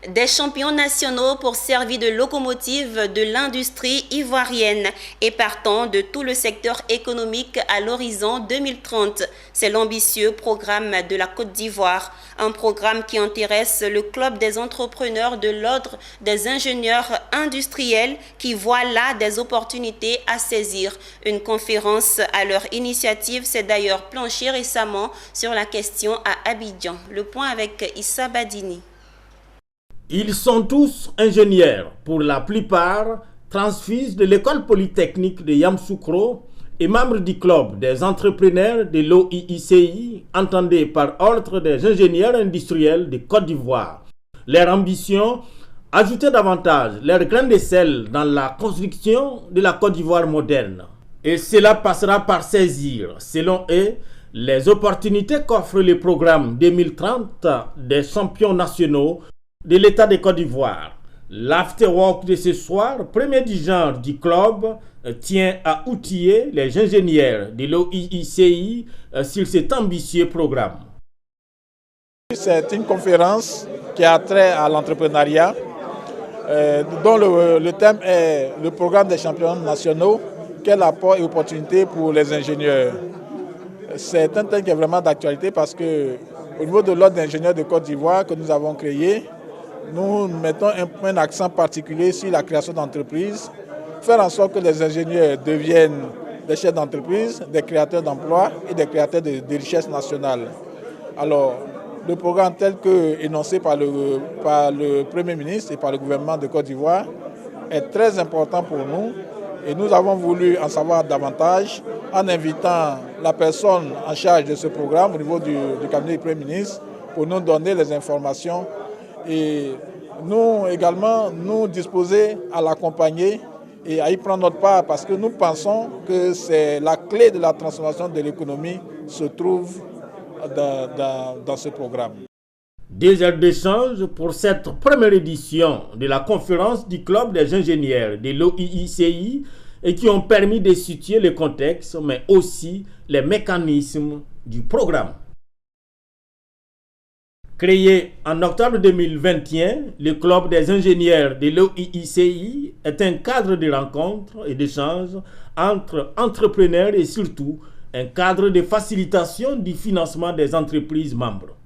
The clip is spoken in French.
Des champions nationaux pour servir de locomotive de l'industrie ivoirienne et partant de tout le secteur économique à l'horizon 2030. C'est l'ambitieux programme de la Côte d'Ivoire, un programme qui intéresse le club des entrepreneurs de l'ordre des ingénieurs industriels qui voient là des opportunités à saisir. Une conférence à leur initiative s'est d'ailleurs planchée récemment sur la question à Abidjan. Le point avec Issa Badini. Ils sont tous ingénieurs, pour la plupart transfuges de l'école polytechnique de Yamoussoukro et membres du club des entrepreneurs de l'OIICI, entendez par ordre des ingénieurs industriels de Côte d'Ivoire. Leur ambition, ajouter davantage leur grain de sel dans la construction de la Côte d'Ivoire moderne. Et cela passera par saisir, selon eux, les opportunités qu'offre le programme 2030 des champions nationaux de l'État de Côte d'Ivoire. L'afterwork de ce soir, premier du genre du club, tient à outiller les ingénieurs de l'OIICI sur cet ambitieux programme. C'est une conférence qui a trait à l'entrepreneuriat, dont le thème est le programme des champions nationaux, quel apport et opportunité pour les ingénieurs. C'est un thème qui est vraiment d'actualité parce qu'au niveau de l'ordre d'ingénieurs de Côte d'Ivoire que nous avons créé, nous mettons un accent particulier sur la création d'entreprises, faire en sorte que les ingénieurs deviennent des chefs d'entreprise, des créateurs d'emplois et des créateurs de richesses nationales. Alors, le programme tel que énoncé par le Premier ministre et par le gouvernement de Côte d'Ivoire est très important pour nous et nous avons voulu en savoir davantage en invitant la personne en charge de ce programme au niveau du cabinet du Premier ministre pour nous donner les informations et nous également nous disposer à l'accompagner et à y prendre notre part parce que nous pensons que c'est la clé de la transformation de l'économie se trouve dans ce programme. 2 heures d'échange pour cette première édition de la conférence du club des ingénieurs de l'OIICI et qui ont permis de situer le contexte mais aussi les mécanismes du programme. Créé en octobre 2021, le club des ingénieurs de l'OIICI est un cadre de rencontres et d'échanges entre entrepreneurs et surtout un cadre de facilitation du financement des entreprises membres.